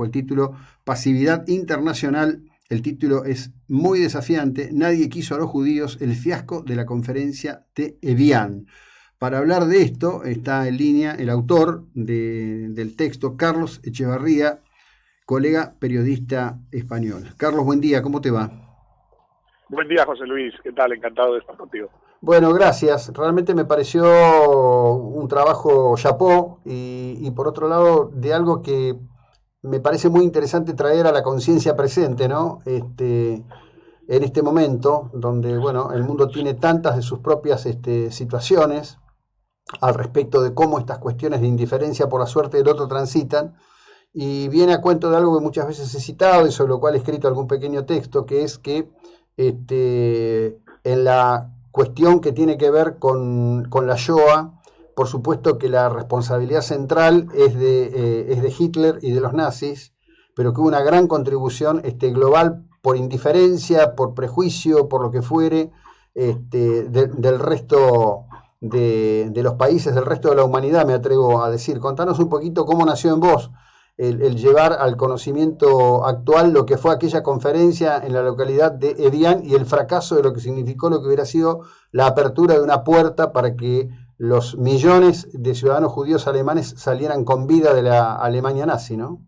bajo el título Pasividad Internacional. El título es muy desafiante. Nadie quiso a los judíos, el fiasco de la conferencia de Evian. Para hablar de esto está en línea el autor del texto, Carlos Echevarría, colega periodista español. Carlos, buen día, ¿cómo te va? Buen día, José Luis. ¿Qué tal? Encantado de estar contigo. Bueno, gracias. Realmente me pareció un trabajo chapó y por otro lado de algo que me parece muy interesante traer a la conciencia presente, ¿no? En este momento donde, bueno, el mundo tiene tantas de sus propias situaciones al respecto de cómo estas cuestiones de indiferencia por la suerte del otro transitan, y viene a cuento de algo que muchas veces he citado y sobre lo cual he escrito algún pequeño texto, que es que en la cuestión que tiene que ver con la Shoah, por supuesto que la responsabilidad central es de Hitler y de los nazis, pero que hubo una gran contribución global por indiferencia, por prejuicio, por lo que fuere, del resto de los países, del resto de la humanidad, me atrevo a decir. Contanos un poquito cómo nació en vos el llevar al conocimiento actual lo que fue aquella conferencia en la localidad de Evian y el fracaso de lo que significó lo que hubiera sido la apertura de una puerta para que los millones de ciudadanos judíos alemanes salieran con vida de la Alemania nazi, ¿no?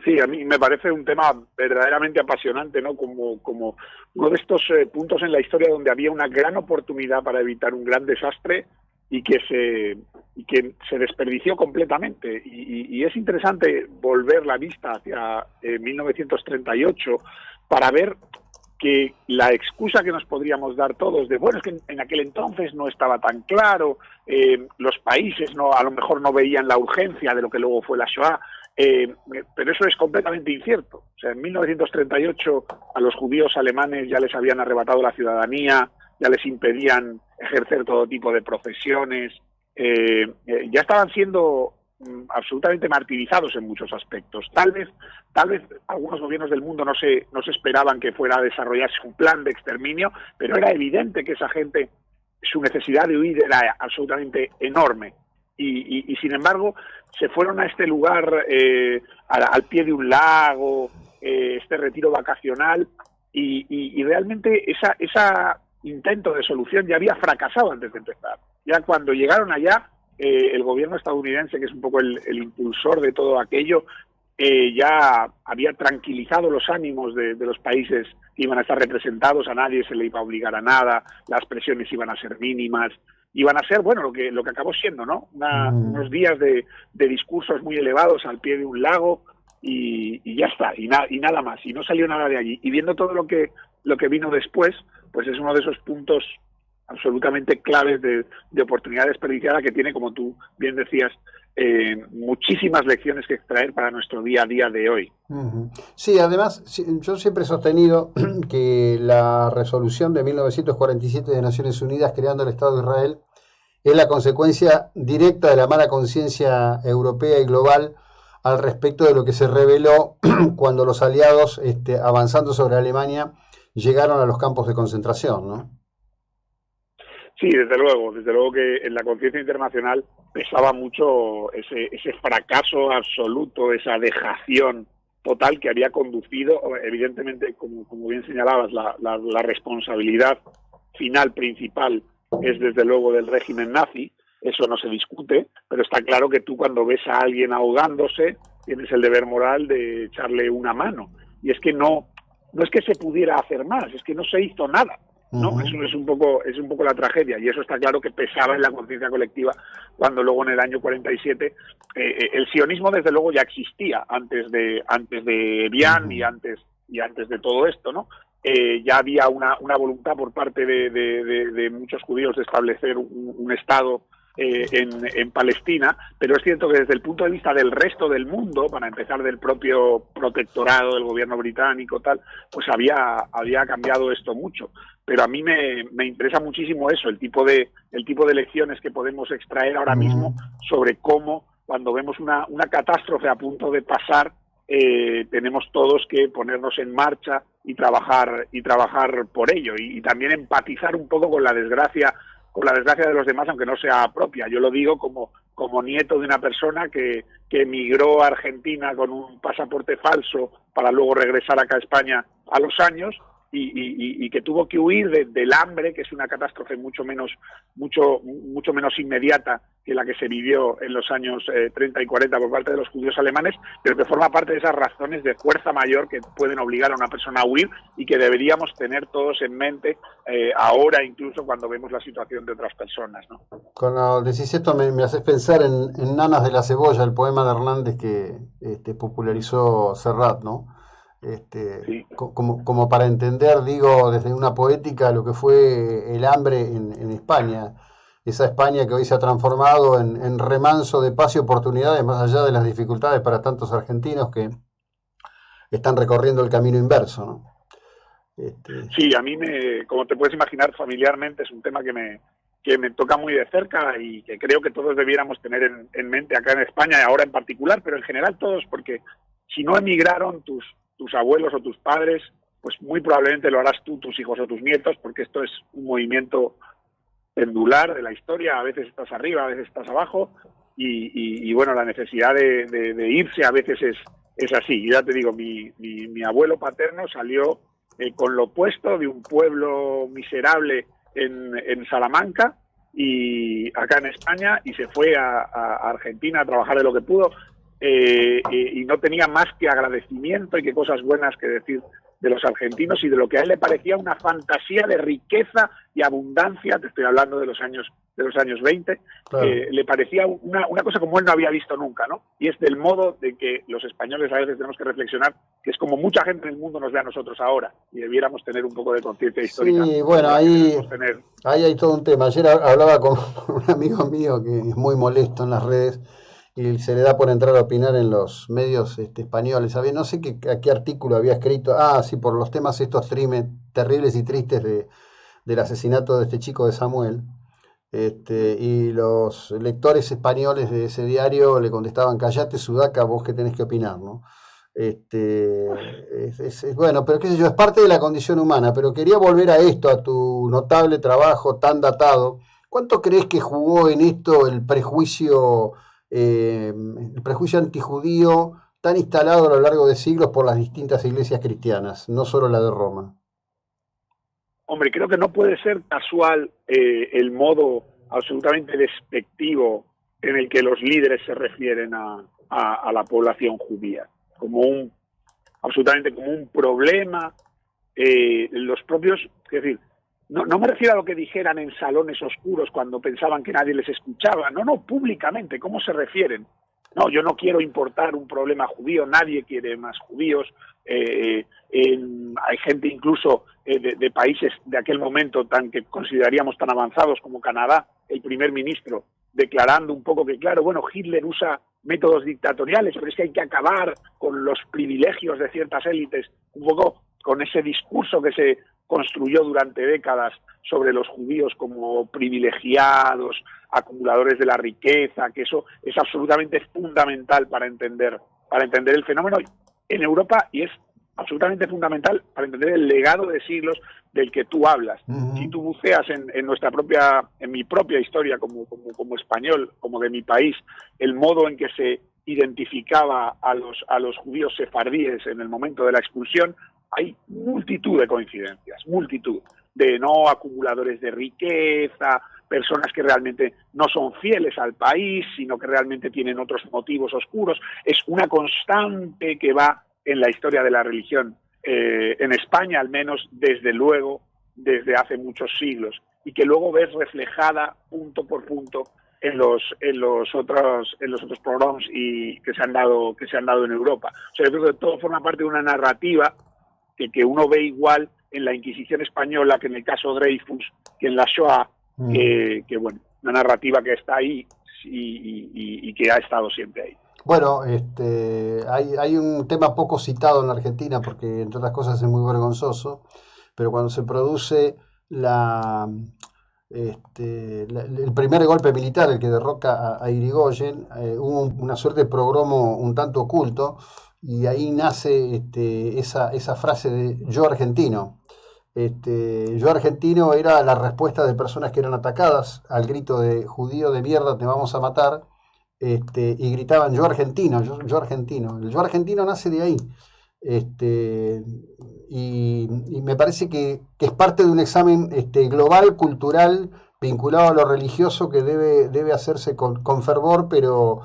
Sí, a mí me parece un tema verdaderamente apasionante, ¿no? Como uno de estos puntos en la historia donde había una gran oportunidad para evitar un gran desastre y que se desperdició completamente. Y es interesante volver la vista hacia 1938 para ver que la excusa que nos podríamos dar todos de, bueno, es que en aquel entonces no estaba tan claro, los países a lo mejor no veían la urgencia de lo que luego fue la Shoah, pero eso es completamente incierto. O sea, en 1938 a los judíos alemanes ya les habían arrebatado la ciudadanía, ya les impedían ejercer todo tipo de profesiones, ya estaban siendo absolutamente martirizados en muchos aspectos. Tal vez algunos gobiernos del mundo no se esperaban que fuera a desarrollarse un plan de exterminio, pero era evidente que esa gente, su necesidad de huir era absolutamente enorme. Y sin embargo, se fueron a este lugar, al pie de un lago, este retiro vacacional, y realmente esa intento de solución ya había fracasado antes de empezar. Ya cuando llegaron allá, el gobierno estadounidense, que es un poco el impulsor de todo aquello, ya había tranquilizado los ánimos de los países que iban a estar representados, a nadie se le iba a obligar a nada, las presiones iban a ser mínimas, iban a ser, bueno, lo que acabó siendo, ¿no? Unos días de discursos muy elevados al pie de un lago y ya está, y nada más, y no salió nada de allí. Y viendo todo lo que vino después, pues es uno de esos puntos absolutamente claves de oportunidad desperdiciada que tiene, como tú bien decías, muchísimas lecciones que extraer para nuestro día a día de hoy. Sí, además, yo siempre he sostenido que la resolución de 1947 de Naciones Unidas creando el Estado de Israel es la consecuencia directa de la mala conciencia europea y global al respecto de lo que se reveló cuando los aliados, avanzando sobre Alemania, llegaron a los campos de concentración, ¿no? Sí, desde luego que en la conciencia internacional pesaba mucho ese fracaso absoluto, esa dejación total que había conducido, evidentemente, como bien señalabas, la responsabilidad final, principal, es desde luego del régimen nazi, eso no se discute, pero está claro que tú cuando ves a alguien ahogándose, tienes el deber moral de echarle una mano. Y es que no es que se pudiera hacer más, es que no se hizo nada. ¿No? Eso es un poco la tragedia, y eso está claro que pesaba en la conciencia colectiva cuando luego en el año 47 el sionismo desde luego ya existía antes de Evian y antes de todo esto, ¿no? Ya había una voluntad por parte de muchos judíos de establecer un Estado en Palestina, pero es cierto que desde el punto de vista del resto del mundo, para empezar del propio protectorado del gobierno británico, tal, pues había cambiado esto mucho. Pero a mí me interesa muchísimo eso, el tipo de lecciones que podemos extraer ahora mismo sobre cómo, cuando vemos una catástrofe a punto de pasar, tenemos todos que ponernos en marcha y trabajar por ello, y también empatizar un poco con la desgracia de los demás, aunque no sea propia. Yo lo digo como como nieto de una persona que emigró a Argentina con un pasaporte falso para luego regresar acá a España a los años y que tuvo que huir del hambre, que es una catástrofe mucho menos inmediata que la que se vivió en los años 30 y 40 por parte de los judíos alemanes, pero que forma parte de esas razones de fuerza mayor que pueden obligar a una persona a huir y que deberíamos tener todos en mente ahora, incluso cuando vemos la situación de otras personas, ¿no? Cuando decís esto me haces pensar en Nanas de la Cebolla, el poema de Hernández que popularizó Serrat, ¿no? Sí. Como para entender, digo, desde una poética lo que fue el hambre en España, esa España que hoy se ha transformado en remanso de paz y oportunidades, más allá de las dificultades para tantos argentinos que están recorriendo el camino inverso, ¿no? Sí, a mí, como te puedes imaginar, familiarmente es un tema que me toca muy de cerca y que creo que todos debiéramos tener en mente acá en España, y ahora en particular, pero en general todos, porque si no emigraron tus abuelos o tus padres, pues muy probablemente lo harás tú, tus hijos o tus nietos, porque esto es un movimiento pendular de la historia, a veces estás arriba, a veces estás abajo, y bueno, la necesidad de irse a veces es así. Ya te digo, mi abuelo paterno salió con lo opuesto de un pueblo miserable en Salamanca, y acá en España, y se fue a Argentina a trabajar de lo que pudo, y no tenía más que agradecimiento y que cosas buenas que decir de los argentinos y de lo que a él le parecía una fantasía de riqueza y abundancia. Te estoy hablando de los años 20, Claro. Le parecía una cosa como él no había visto nunca, ¿no? Y es del modo de que los españoles a veces tenemos que reflexionar, que es como mucha gente en el mundo nos ve a nosotros ahora, y debiéramos tener un poco de conciencia histórica. Sí, bueno, ahí hay todo un tema. Ayer hablaba con un amigo mío que es muy molesto en las redes y se le da por entrar a opinar en los medios españoles. ¿Sabía? No sé a qué artículo había escrito. Sí, por los temas estos terribles y tristes del asesinato de este chico de Samuel. Y los lectores españoles de ese diario le contestaban: callate, sudaca, vos qué tenés que opinar, ¿no? Bueno, pero qué sé yo, es parte de la condición humana. Pero quería volver a esto, a tu notable trabajo tan datado. ¿Cuánto crees que jugó en esto el prejuicio antijudío tan instalado a lo largo de siglos por las distintas iglesias cristianas, no solo la de Roma? Hombre, creo que no puede ser casual el modo absolutamente despectivo en el que los líderes se refieren a la población judía, absolutamente como un problema. Los propios, es decir, no me refiero a lo que dijeran en salones oscuros cuando pensaban que nadie les escuchaba, no, públicamente, ¿cómo se refieren? No, yo no quiero importar un problema judío, nadie quiere más judíos. Hay gente incluso de países de aquel momento que consideraríamos tan avanzados como Canadá, el primer ministro, declarando un poco que, claro, bueno, Hitler usa métodos dictatoriales, pero es que hay que acabar con los privilegios de ciertas élites, un poco con ese discurso que se construyó durante décadas sobre los judíos como privilegiados, acumuladores de la riqueza, que eso es absolutamente fundamental para entender el fenómeno en Europa, y es absolutamente fundamental para entender el legado de siglos del que tú hablas. Uh-huh. Si tú buceas en mi propia historia como español, como de mi país, el modo en que se identificaba a los judíos sefardíes en el momento de la expulsión, hay multitud de coincidencias, multitud de no acumuladores de riqueza, personas que realmente no son fieles al país, sino que realmente tienen otros motivos oscuros. Es una constante que va en la historia de la religión, en España al menos, desde luego, desde hace muchos siglos, y que luego ves reflejada punto por punto en los otros programas y que se han dado en Europa. O sea, yo creo que todo forma parte de una narrativa que uno ve igual en la Inquisición española que en el caso Dreyfus, que en la Shoah, que bueno, una narrativa que está ahí y que ha estado siempre ahí. Bueno, hay un tema poco citado en la Argentina porque, entre otras cosas, es muy vergonzoso, pero cuando se produce el primer golpe militar, el que derroca a Irigoyen, hubo una suerte de pogromo un tanto oculto, y ahí nace esa frase de "yo argentino". Yo argentino era la respuesta de personas que eran atacadas al grito de "judío de mierda, te vamos a matar", y gritaban yo argentino, yo argentino. El yo argentino nace de ahí. Este, y me parece que es parte de un examen global, cultural, vinculado a lo religioso que debe hacerse con fervor, pero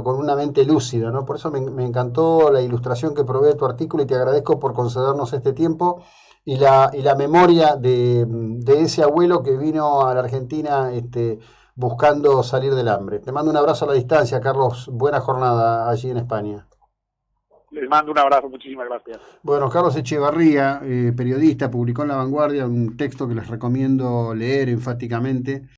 con una mente lúcida, ¿no? Por eso me encantó la ilustración que provee tu artículo y te agradezco por concedernos este tiempo y la memoria de ese abuelo que vino a la Argentina buscando salir del hambre. Te mando un abrazo a la distancia, Carlos. Buena jornada allí en España. Les mando un abrazo, muchísimas gracias. Bueno, Carlos Echevarría, periodista, publicó en La Vanguardia un texto que les recomiendo leer enfáticamente.